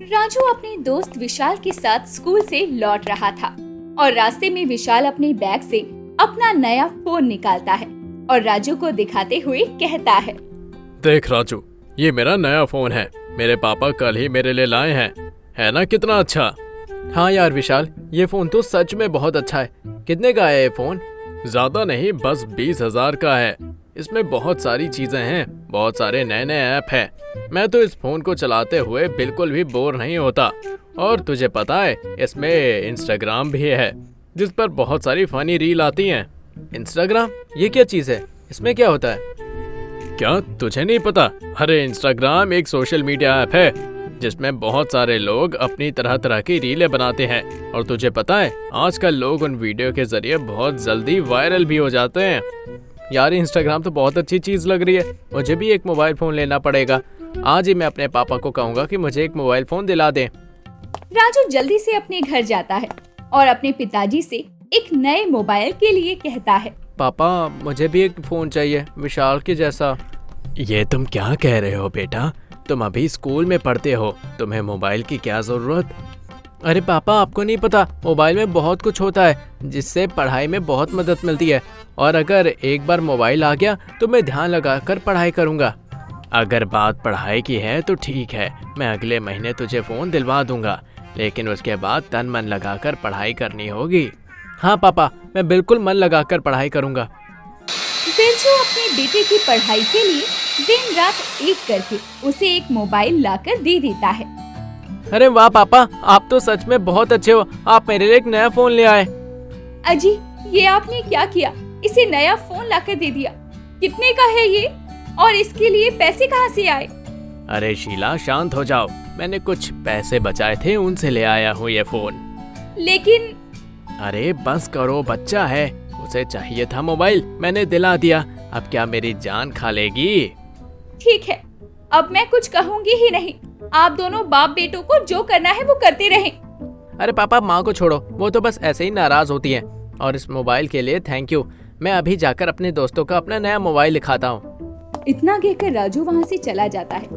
राजू अपने दोस्त विशाल के साथ स्कूल से लौट रहा था और रास्ते में विशाल अपने बैग से अपना नया फोन निकालता है और राजू को दिखाते हुए कहता है, देख राजू, ये मेरा नया फोन है। मेरे पापा कल ही मेरे लिए लाए हैं। है ना कितना अच्छा। हाँ यार विशाल, ये फोन तो सच में बहुत अच्छा है। कितने का है ये फोन? ज्यादा नहीं, बस 20,000 का है। इसमें बहुत सारी चीजें हैं, बहुत सारे नए नए ऐप हैं। मैं तो इस फोन को चलाते हुए बिल्कुल भी बोर नहीं होता। और तुझे पता है, इसमें इंस्टाग्राम भी है, जिस पर बहुत सारी फनी रील आती हैं। इंस्टाग्राम? ये क्या चीज है? इसमें क्या होता है? क्या तुझे नहीं पता? अरे इंस्टाग्राम एक सोशल मीडिया ऐप है जिसमें बहुत सारे लोग अपनी तरह तरह की रीलें बनाते हैं। और तुझे पता है, आजकल लोग उन वीडियो के जरिए बहुत जल्दी वायरल भी हो जाते हैं। यार इंस्टाग्राम तो बहुत अच्छी चीज लग रही है। मुझे भी एक मोबाइल फोन लेना पड़ेगा। आज ही मैं अपने पापा को कहूँगा कि मुझे एक मोबाइल फोन दिला दें। राजू जल्दी से अपने घर जाता है और अपने पिताजी से एक नए मोबाइल के लिए कहता है, पापा मुझे भी एक फोन चाहिए, विशाल के जैसा। ये तुम क्या कह रहे हो बेटा? तुम अभी स्कूल में पढ़ते हो, तुम्हें मोबाइल की क्या जरूरत? अरे पापा, आपको नहीं पता, मोबाइल में बहुत कुछ होता है जिससे पढ़ाई में बहुत मदद मिलती है। और अगर एक बार मोबाइल आ गया तो मैं ध्यान लगाकर पढ़ाई करूँगा। अगर बात पढ़ाई की है तो ठीक है, मैं अगले महीने तुझे फोन दिलवा दूंगा, लेकिन उसके बाद तन मन लगाकर पढ़ाई करनी होगी। हाँ पापा, मैं बिल्कुल मन लगाकर पढ़ाई करूँगा। बिरजू अपने बेटे की पढ़ाई के लिए दिन रात एक करके उसे एक मोबाइल लाकर दे देता है। अरे वाह पापा, आप तो सच में बहुत अच्छे हो। आप मेरे लिए एक नया फोन ले आए। अजी, ये आपने क्या किया? इसे नया फोन लाकर दे दिया। कितने का है ये? और इसके लिए पैसे कहाँ से आए? अरे शीला, शांत हो जाओ। मैंने कुछ पैसे बचाए थे, उनसे ले आया हूँ ये फोन। लेकिन अरे बस करो, बच्चा है, उसे चाहिए था मोबाइल, मैंने दिला दिया। अब क्या मेरी जान खा लेगी? ठीक है, अब मैं कुछ कहूँगी ही नहीं। आप दोनों बाप बेटों को जो करना है वो करते रहें। अरे पापा, माँ को छोड़ो, वो तो बस ऐसे ही नाराज होती है। और इस मोबाइल के लिए थैंक यू। मैं अभी जाकर अपने दोस्तों का अपना नया मोबाइल दिखाता हूँ। इतना कहकर राजू वहाँ से चला जाता है,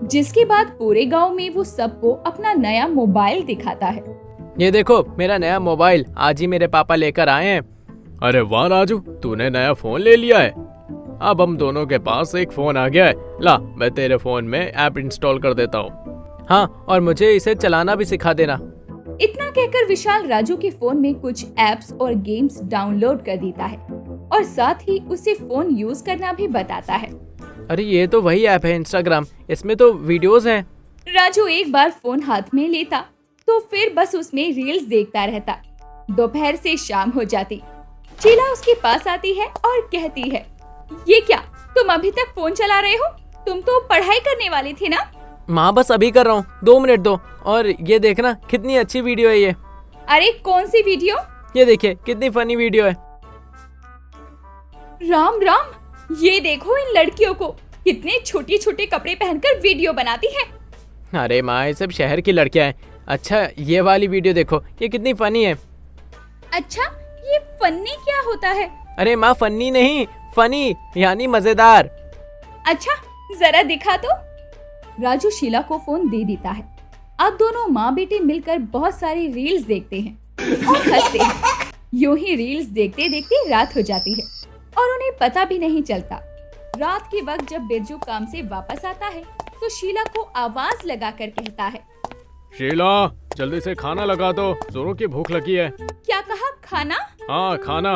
जिसके बाद पूरे गांव में वो सबको अपना नया मोबाइल दिखाता है। ये देखो मेरा नया मोबाइल, आज ही मेरे पापा लेकर आए हैं। अरे वाह राजू, तूने नया फोन ले लिया है। अब हम दोनों के पास एक फोन आ गया है। ला, मैं तेरे फोन में ऐप इंस्टॉल कर देता हूँ। हाँ, और मुझे इसे चलाना भी सिखा देना। इतना कहकर विशाल राजू के फोन में कुछ एप्स और गेम्स डाउनलोड कर देता है और साथ ही उसे फोन यूज करना भी बताता है। अरे ये तो वही ऐप है इंस्टाग्राम, इसमें तो वीडियोस हैं। राजू एक बार फोन हाथ में लेता तो फिर बस उसमें रील्स देखता रहता। दोपहर से शाम हो जाती। शीला उसके पास आती है और कहती है, ये क्या, तुम अभी तक फोन चला रहे हो? तुम तो पढ़ाई करने वाली थी ना? माँ बस अभी कर रहा हूँ, 2 मिनट दो। और ये देखना कितनी अच्छी वीडियो है ये। अरे कौन सी वीडियो? ये देखिए कितनी फनी वीडियो है। राम राम, ये देखो इन लड़कियों को, कितने छोटे छोटे कपड़े पहनकर वीडियो बनाती हैं। अरे माँ, ये सब शहर की लड़कियाँ हैं। अच्छा ये वाली वीडियो देखो, ये कितनी फनी है। अच्छा, ये फनी क्या होता है? अरे माँ, फनी नहीं, फनी यानी मजेदार। अच्छा, जरा दिखा तो। राजू शीला को फोन दे देता है। अब दोनों माँ बेटे मिलकर बहुत सारी रील्स देखते हैं और हंसते हैं। यूं ही रील्स देखते देखते रात हो जाती है और उन्हें पता भी नहीं चलता। रात के वक्त जब बिरजू काम से वापस आता है तो शीला को आवाज लगाकर कहता है, शीला, जल्दी से खाना लगा दो, जोरों की भूख लगी है। क्या कहा? खाना? हाँ, खाना।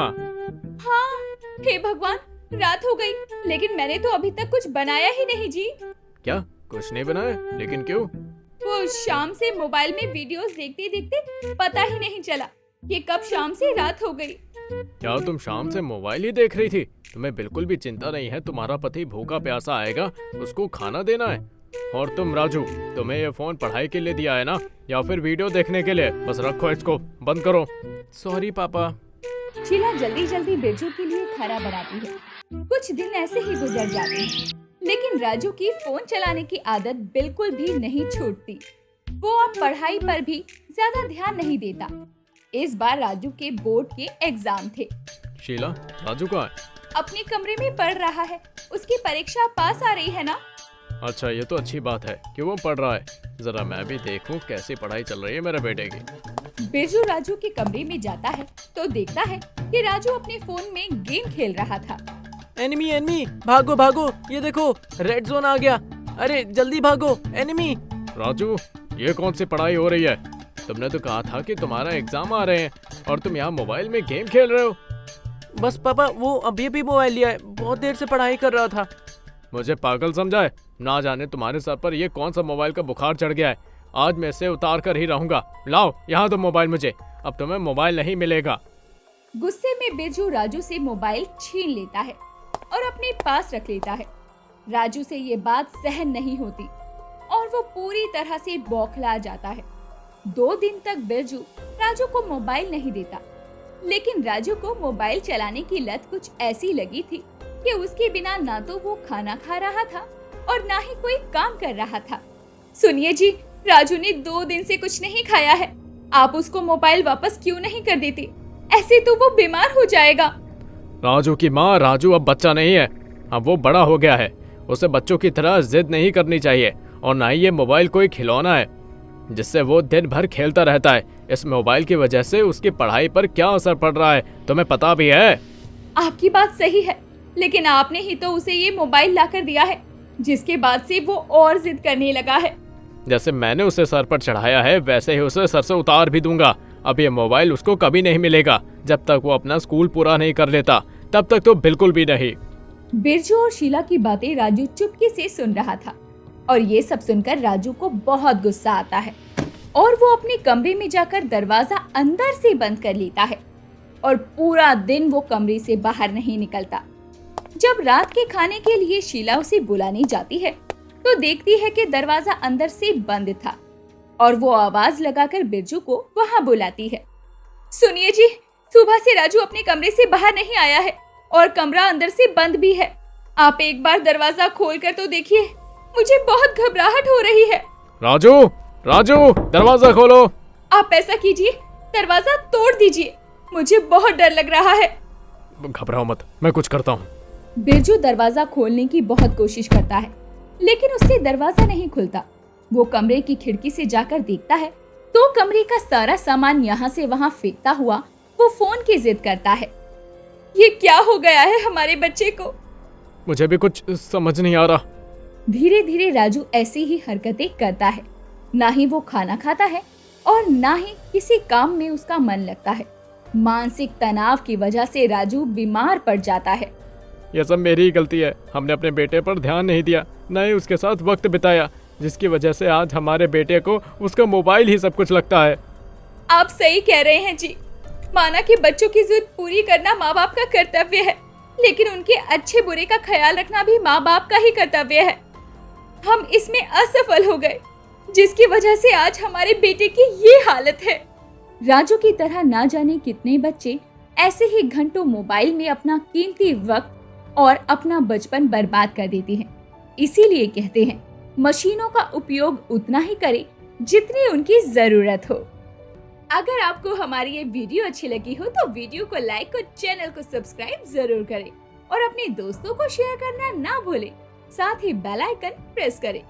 हाँ, हे भगवान, रात हो गई, लेकिन मैंने तो अभी तक कुछ बनाया ही नहीं जी। क्या कुछ नहीं बनाया? लेकिन क्यों? वो शाम से मोबाइल में वीडियोस देखते देखते पता ही नहीं चला कि कब शाम से रात हो गई। क्या तुम शाम से मोबाइल ही देख रही थी? तुम्हें बिल्कुल भी चिंता नहीं है तुम्हारा पति भूखा प्यासा आएगा, उसको खाना देना है? और तुम राजू, तुम्हें ये फोन पढ़ाई के लिए दिया है ना, या फिर वीडियो देखने के लिए? बस रखो इसको, बंद करो। सॉरी पापा। शीला जल्दी जल्दी बिरजू के लिए खाना बनाती है। कुछ दिन ऐसे ही गुजर जाते हैं, लेकिन राजू की फोन चलाने की आदत बिल्कुल भी नहीं छूटती। वो अब पढ़ाई पर भी ज्यादा ध्यान नहीं देता। इस बार राजू के बोर्ड के एग्जाम थे। शीला, राजू कहाँ है? अपने कमरे में पढ़ रहा है। उसकी परीक्षा पास आ रही है ना? अच्छा, ये तो अच्छी बात है कि वो पढ़ रहा है। जरा मैं भी देखूं कैसी पढ़ाई चल रही है मेरे बेटे की। बिरजू राजू के कमरे में जाता है तो देखता है कि राजू अपने फोन में गेम खेल रहा था। एनिमी एनिमी, भागो भागो, ये देखो रेड जोन आ गया। अरे जल्दी भागो, एनिमी। राजू, ये कौन सी पढ़ाई हो रही है? तुमने तो कहा था कि तुम्हारा एग्जाम आ रहे हैं और तुम यहाँ मोबाइल में गेम खेल रहे हो। बस पापा, वो अभी मोबाइल लिया है, बहुत देर से पढ़ाई कर रहा था। मुझे पागल समझा है? ना जाने तुम्हारे सर पर ये कौन सा मोबाइल का बुखार चढ़ गया है। आज मैं इसे उतार कर ही रहूंगा। लाओ यहाँ तो मोबाइल मुझे, अब तुम्हें मोबाइल नहीं मिलेगा। गुस्से में बिरजू राजू से मोबाइल छीन लेता है और अपने पास रख लेता है। राजू से ये बात सहन नहीं होती और वो पूरी तरह से बौखला जाता है। 2 दिन तक बिरजू राजू को मोबाइल नहीं देता, लेकिन राजू को मोबाइल चलाने की लत कुछ ऐसी लगी थी कि उसके बिना ना तो वो खाना खा रहा था और ना ही कोई काम कर रहा था। सुनिए जी, राजू ने 2 दिन से कुछ नहीं खाया है, आप उसको मोबाइल वापस क्यों नहीं कर देते? ऐसे तो वो बीमार हो जाएगा। राजू की माँ, राजू अब बच्चा नहीं है, अब वो बड़ा हो गया है। उसे बच्चों की तरह जिद नहीं करनी चाहिए और ना ही ये मोबाइल कोई खिलौना है जिससे वो दिन भर खेलता रहता है। इस मोबाइल की वजह से उसकी पढ़ाई पर क्या असर पड़ रहा है तुम्हें पता भी है? आपकी बात सही है, लेकिन आपने ही तो उसे ये मोबाइल लाकर दिया है, जिसके बाद से वो और जिद करने लगा है। जैसे मैंने उसे सर पर चढ़ाया है वैसे ही उसे सर से उतार भी दूंगा। अब ये मोबाइल उसको कभी नहीं मिलेगा। जब तक वो अपना स्कूल पूरा नहीं कर लेता तब तक तो बिल्कुल भी नहीं। बिरजू और शीला की बातें राजू चुपके से सुन रहा था और ये सब सुनकर राजू को बहुत गुस्सा आता है और वो अपने कमरे में जाकर दरवाजा अंदर से बंद कर लेता है और पूरा दिन वो कमरे से बाहर नहीं निकलता। जब रात के खाने के लिए शीला उसे बुलाने जाती है तो देखती है कि दरवाजा अंदर से बंद था और वो आवाज लगाकर बिरजू को वहां बुलाती है। सुनिए जी, सुबह से राजू अपने कमरे से बाहर नहीं आया है और कमरा अंदर से बंद भी है। आप एक बार दरवाजा खोलकर तो देखिए, मुझे बहुत घबराहट हो रही है। राजू, राजू, दरवाजा खोलो। आप ऐसा कीजिए, दरवाजा तोड़ दीजिए, मुझे बहुत डर लग रहा है। घबराओ मत, मैं कुछ करता हूँ। बिरजू दरवाजा खोलने की बहुत कोशिश करता है, लेकिन उससे दरवाजा नहीं खुलता। वो कमरे की खिड़की से जाकर देखता है तो कमरे का सारा सामान यहाँ से वहाँ फेंकता हुआ वो फोन की जिद करता है। ये क्या हो गया है हमारे बच्चे को? मुझे भी कुछ समझ नहीं आ रहा। धीरे धीरे राजू ऐसी ही हरकतें करता है। ना ही वो खाना खाता है और ना ही किसी काम में उसका मन लगता है। मानसिक तनाव की वजह से राजू बीमार पड़ जाता है। यह सब मेरी ही गलती है। हमने अपने बेटे पर ध्यान नहीं दिया, न ही उसके साथ वक्त बिताया, जिसकी वजह से आज हमारे बेटे को उसका मोबाइल ही सब कुछ लगता है। आप सही कह रहे हैं जी। माना कि बच्चों की जिद पूरी करना माँ बाप का कर्तव्य है, लेकिन उनके अच्छे बुरे का ख्याल रखना भी माँ बाप का ही कर्तव्य है। हम इसमें असफल हो गए, जिसकी वजह से आज हमारे बेटे की ये हालत है। राजू की तरह ना जाने कितने बच्चे ऐसे ही घंटों मोबाइल में अपना कीमती वक्त और अपना बचपन बर्बाद कर देते हैं। इसीलिए कहते हैं, मशीनों का उपयोग उतना ही करें जितनी उनकी जरूरत हो। अगर आपको हमारी ये वीडियो अच्छी लगी हो तो वीडियो को लाइक और चैनल को सब्सक्राइब जरूर करें और अपने दोस्तों को शेयर करना ना भूलें। साथ ही बेल आइकन प्रेस करें